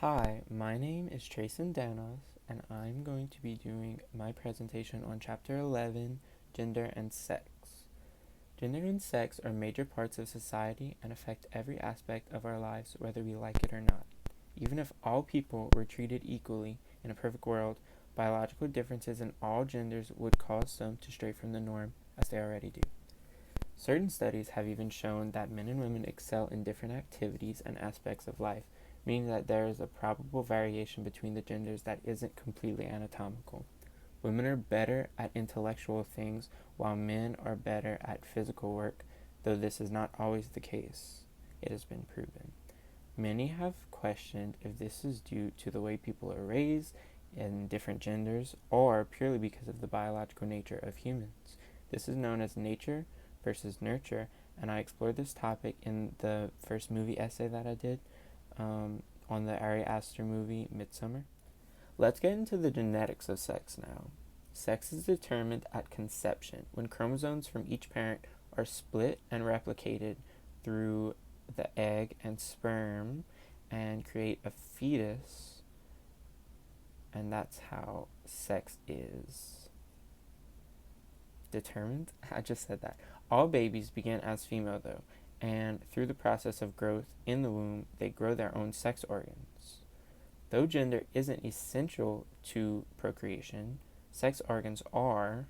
Hi, my name is Trayson Danos, and I'm going to be doing my presentation on Chapter 11, Gender and Sex. Gender and sex are major parts of society and affect every aspect of our lives, whether we like it or not. Even if all people were treated equally in a perfect world, biological differences in all genders would cause some to stray from the norm, as they already do. Certain studies have even shown that men and women excel in different activities and aspects of life, meaning that there is a probable variation between the genders that isn't completely anatomical. Women are better at intellectual things, while men are better at physical work, though this is not always the case. It has been proven. Many have questioned if this is due to the way people are raised in different genders, or purely because of the biological nature of humans. This is known as nature versus nurture, and I explored this topic in the first movie essay that I did on the Ari Aster movie Midsummer. Let's get into the genetics of sex now. Sex is determined at conception, when chromosomes from each parent are split and replicated through the egg and sperm and create a fetus, and that's how sex is determined. I just said that. All babies begin as female though, and through the process of growth in the womb, they grow their own sex organs. Though gender isn't essential to procreation, sex organs are.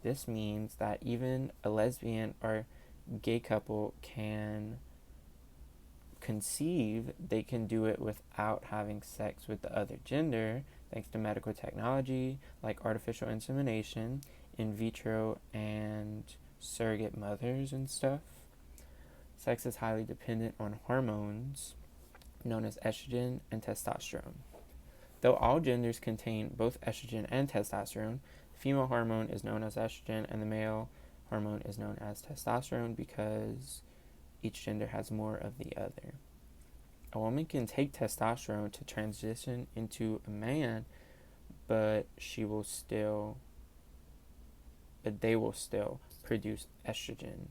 This means that even a lesbian or gay couple can conceive, they can do it without having sex with the other gender, thanks to medical technology like artificial insemination, in vitro, and surrogate mothers and stuff. Sex is highly dependent on hormones known as estrogen and testosterone. Though all genders contain both estrogen and testosterone, the female hormone is known as estrogen and the male hormone is known as testosterone because each gender has more of the other. A woman can take testosterone to transition into a man, but they will still produce estrogen,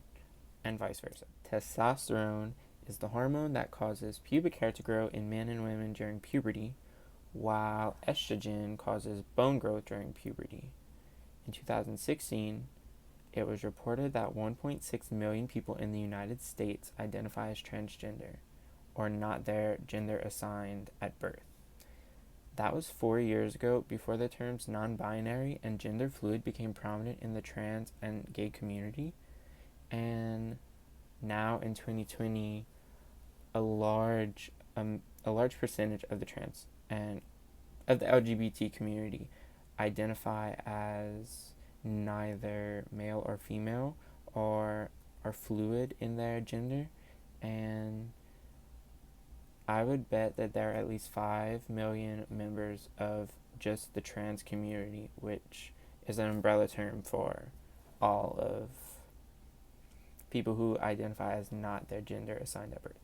and vice versa. Testosterone is the hormone that causes pubic hair to grow in men and women during puberty, while estrogen causes bone growth during puberty. In 2016, it was reported that 1.6 million people in the United States identify as transgender, or not their gender assigned at birth. That was 4 years ago, before the terms non-binary and gender fluid became prominent in the trans and gay community. And now in 2020, a large percentage of the trans and of the LGBT community identify as neither male or female, or are fluid in their gender, and I would bet that there are at least 5 million members of just the trans community, which is an umbrella term for all of people who identify as not their gender assigned at birth.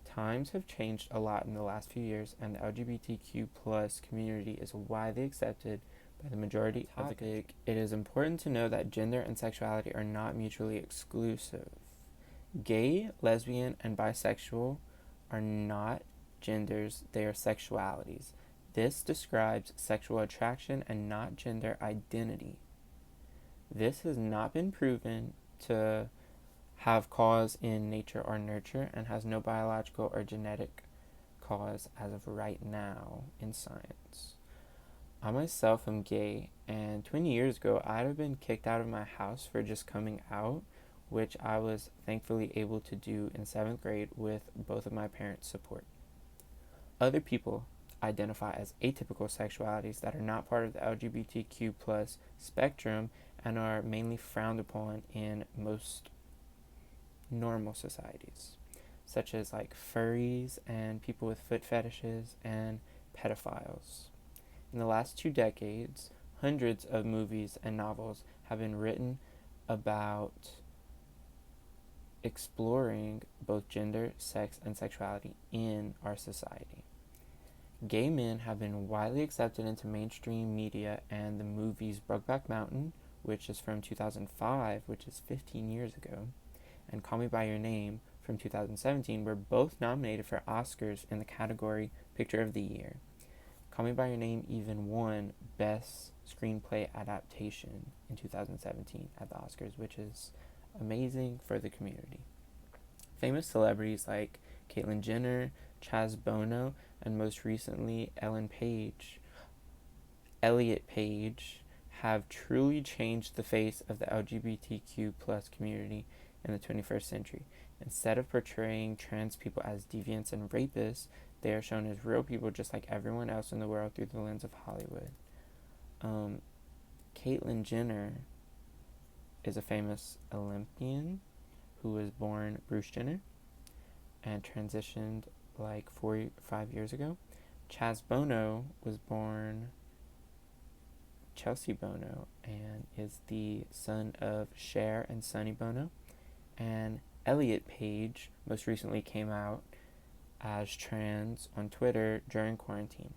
Times have changed a lot in the last few years, and the LGBTQ plus community is widely accepted by the majority of the topic. It is important to know that gender and sexuality are not mutually exclusive. Gay, lesbian, and bisexual are not genders, they are sexualities. This describes sexual attraction and not gender identity. This has not been proven to have cause in nature or nurture and has no biological or genetic cause as of right now in science. I myself am gay, and 20 years ago I'd have been kicked out of my house for just coming out, which I was thankfully able to do in 7th grade with both of my parents' support. Other people identify as atypical sexualities that are not part of the LGBTQ plus spectrum and are mainly frowned upon in most normal societies, such as like furries and people with foot fetishes and pedophiles. In the last 2 decades, hundreds of movies and novels have been written about exploring both gender, sex, and sexuality in our society. Gay men have been widely accepted into mainstream media, and the movies Brokeback Mountain, which is from 2005, which is 15 years ago, and Call Me By Your Name from 2017 were both nominated for Oscars in the category Picture of the Year. Call Me by Your Name even won Best Screenplay Adaptation in 2017 at the Oscars, which is amazing for the community. Famous celebrities like Caitlyn Jenner, Chaz Bono, and most recently Elliot Page have truly changed the face of the LGBTQ plus community in the 21st century. Instead of portraying trans people as deviants and rapists, they are shown as real people just like everyone else in the world through the lens of Hollywood. Caitlyn Jenner is a famous Olympian who was born Bruce Jenner and transitioned like 5 years ago. Chaz Bono was born Chelsea Bono and is the son of Cher and Sonny Bono. And Elliot Page most recently came out as trans on Twitter during quarantine.